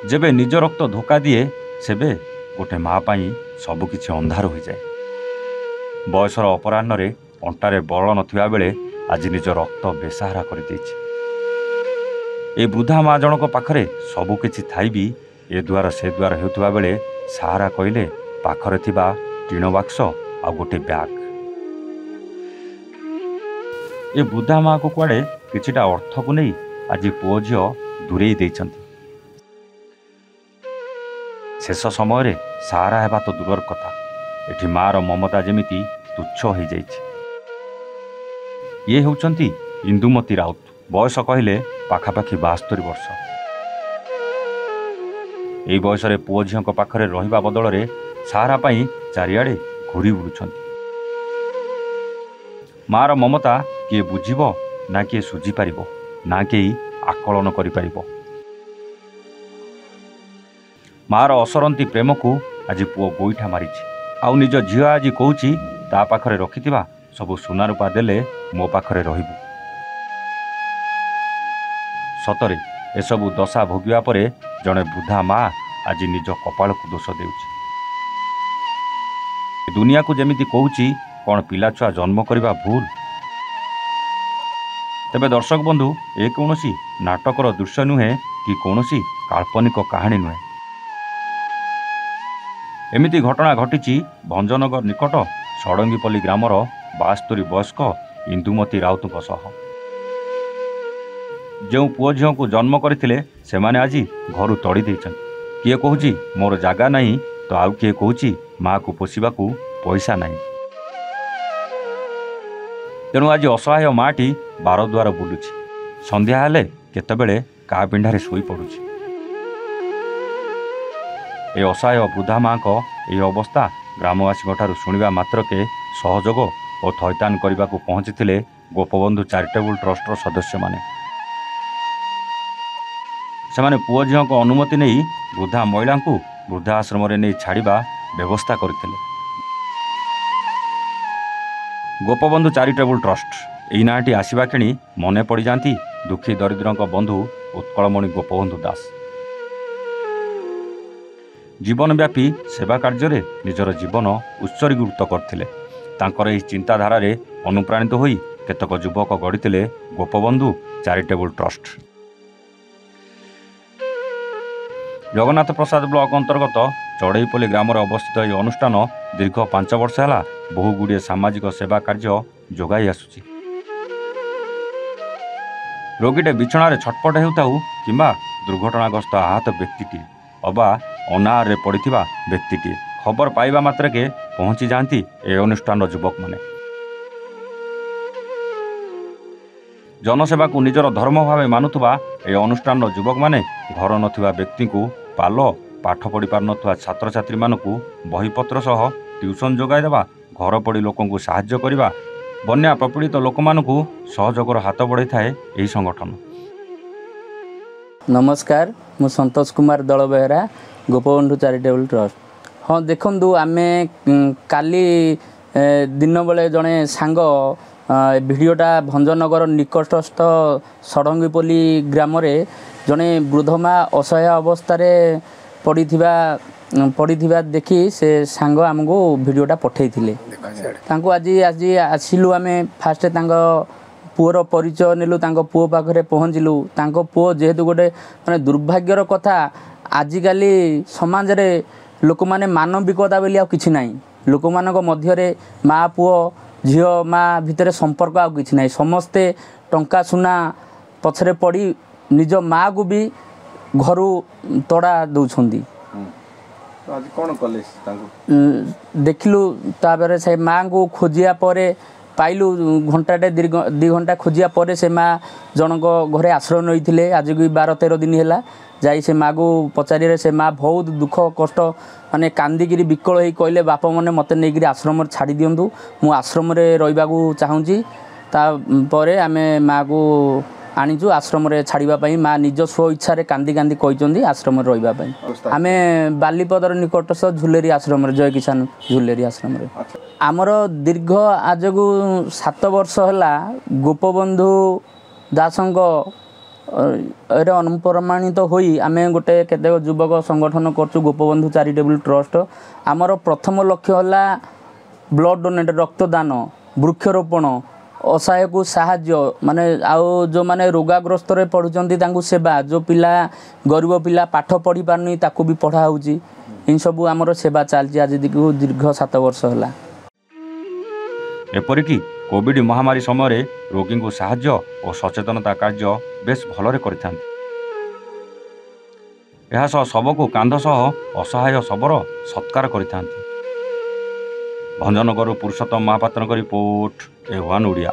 जेबे निज रक्त धोका दिए सेबे गोटे माँ पाई सबकिछि अंधार हो जाए। बयसर अपराह्न अंटारे बल नथिबा बेले आज निज रक्त बेसहारा कर देछि। ए वृद्धा माँ जनक पाखरे सबकिछि थाई भी ए द्वार से द्वार हेउथबा बेले सहारा कहले पाखरे थिबा टीण बाक्स आ गोटे ब्याग। ए वृद्धा माँ को कुआड़े किछिटा अर्थ को नहीं आज पुओ झियो दूरे देइछंती। शेष समय सहारा हेबा तो दूरर कथा, एठी मार ममता जेमिति तुच्छ हो जाइछि। ये हेउचंती इंदुमती राउत, बयस कहले पाखापाखि 72 वर्ष। एई बयसरे पुओ झियों पाखरे रहिबा बदଳରେ सहारा पाई चारिआडे घूरी बुलुछंती। मार ममता किए बुझिबो ना किए सुझी पारिबो ना केही आकलन करि पारिबो। मार असरंती प्रेम को आज पुओ गोईठा मारिछि। आउ निज झियो आज कहूछि ता पाखरे रखिथिबा सबु सुना रूपा देले मो पाखरे रहिबु। सतरे एसबु दशा भोगिबा परे जणे वृद्धा माँ आज निज कपाल को दोष देउछि। दुनिया को जेमिति कहूछि कौन पिला छुआ जन्म करवा भूल। तेबे दर्शक बंधु ए कौनसी नाटकर दृश्य नुहे कि कौनसी काल्पनिक कहानी नुहे। एमिति घटना घटी भंजनगर निकट षडंगीपल्ली ग्रामर 72 वयस्क इंदुमती राउत सह। जो पुओ झियों को जन्म करथिले सेमाने आज घर तड़ी देइछन। किए कहूछि मोर जागा नहीं तो आउ किए कहूछि माँ को पोषिबाकू पैसा नहीं। तेणु आज असहाय माटी बारद्वार बुलुछि। संध्या हेले केतेबेले का पिंडारे शोई पड़ुछि। ए असहाय वृद्धा माँ को यह अवस्था ग्रामवासी शुणा मात्रके सहयोग और थैतान करने को पहुंची गोपबंधु चैरिटेबल ट्रस्टर सदस्य माने। सेमाने पुओ झियों को अनुमति नहीं वृद्धा महिला को वृद्धाश्रम नहीं छाड़ा व्यवस्था करथिले। गोपबंधु चैरिटेबल ट्रस्ट यही नाटी आसवा क्षणी मन पड़ जाती दुखी दरिद्रों बंधु उत्कलमणि गोपबंधु दास। जीवनव्यापी सेवा कार्य निजर जीवन उत्सर्गीकृत करथिले। तांकर एही चिंताधारा रे अनुप्राणित होई केतक युवक गढ़िथिले गोपबंधु चैरिटेबल ट्रस्ट। जगन्नाथ प्रसाद ब्लॉक अंतर्गत चढ़ईपल्ली ग्राम अवस्थित यह अनुष्ठान दीर्घ 5 वर्ष है बहुगुड़े सामाजिक सेवा कार्य जोगाई आसुची। रोगीटे बिछणारे छटपट हेउताउ किंबा दुर्घटनाग्रस्त आहत व्यक्तिटी अबा अनाहारे पड़िथिबा व्यक्तिटी खबर पाइबा मात्रके पहुंची जाती ए अनुष्ठान युवक माने। जनसेवा को निजर धर्म भाव मानुवा ए अनुष्ठान युवक माने घर नथिबा व्यक्ति को पाल पाठ पढ़ी पार नथुवा छात्र छात्री मानकु बहीपत्र सह ट्यूशन जोगाई देवा घर पड़ी लोकों को साहाय्य करवा बन्या प्रपीड़ित लोक मानकु सहयोगर हाथ बढ़ाई थाए यही संगठन। नमस्कार, मु संतोष कुमार दल बेहरा गोपबंधु चैरिटेबल ट्रस्ट। हाँ देखु आम काली दिन बेले जड़े सांग भिडटा भंजनगर निकटस्थ षडंगीपल्ली ग्राम जड़े वृद्धमा असहाय अवस्था पड़ी देखी से सांग आमको भिडटा पठे आज आज आसिलु आम फास्ट पुओर परिचय नेलु पुओ पाखे पहुँचलु। पुओ जेहेतु गोटे माने दुर्भाग्यर कथा आजिकाली समाज रे लोक माने मानविकता बोली आ किछि नाही। लोक मानक मध्यरे माँ पुओ झियो माँ भितर संपर्क आ किछि नाही। समस्ते टंका सुना पछरे पड़ी निज माँ को भी घरू तड़ा दौछंदी। आज कौन कले देखिलु तापर से माँ को खोजिया परे पाइलु घंटाटे 2 घंटा खोजिया परे से माँ जनक घरे आश्रय नईथिले। आज भी 12-13 दिन है जाई से माँ को पचारे से माँ बहुत दुख कष्ट माने कांदिकी विकल हो कहले बापा मैंने मत नहीं आश्रम छाड़ी दिंतु मु आश्रम रहा चाहूँगी। तापर आम माँ को आनीचु आश्रम छाड़ापी माँ निज स्व इच्छा कांदी कांदी कहते आश्रम रही। आम बालीपदर निकटस्थ झुलेरी आश्रम जय किसान झुलेरी आश्रम आमर दीर्घ आज को 7 वर्ष है गोपबंधु दास ଏଇଟା ଅନୁପ୍ରମାଣିତ ହୋଇ ଆମେ ଗୋଟେ କେତେକ ଯୁବକ ସଂଗଠନ କରୁଛୁ ଗୋପବନ୍ଧୁ ଚାରିଟେବୁଲ୍ ଟ୍ରଷ୍ଟ। ଆମର ପ୍ରଥମ ଲକ୍ଷ୍ୟ ହେଲା ବ୍ଲଡ଼ ଡୋନେଟ୍ ରକ୍ତଦାନ, ବୃକ୍ଷରୋପଣ, ଅସହାୟକୁ ସାହାଯ୍ୟ, ମାନେ ଆଉ ଯେଉଁମାନେ ରୋଗାଗ୍ରସ୍ତରେ ପଢ଼ୁଛନ୍ତି ତାଙ୍କୁ ସେବା, ଯେଉଁ ପିଲା ଗରିବ ପିଲା ପାଠ ପଢ଼ି ପାରୁନି ତାକୁ ବି ପଢ଼ା ହେଉଛି। ଏସବୁ ଆମର ସେବା ଚାଲିଛି ଆଜି ଦୀର୍ଘ 7 ବର୍ଷ ହେଲା। ଏପରିକି କୋଭିଡ ମହାମାରୀ ସମୟରେ ରୋଗୀଙ୍କୁ ସାହାଯ୍ୟ ଓ ସଚେତନତା କାର୍ଯ୍ୟ ବେଶ ଭଲରେ କରିଥାନ୍ତି। ଏହା ସହ ଶବକୁ କାନ୍ଧ ସହ ଅସହାୟ ଶବର ସତ୍କାର କରିଥାନ୍ତି। ଭଞ୍ଜନଗରରୁ ପୁରୁଷୋତ୍ତମ ମହାପାତ୍ରଙ୍କ ରିପୋର୍ଟ A1 ଓଡ଼ିଆ।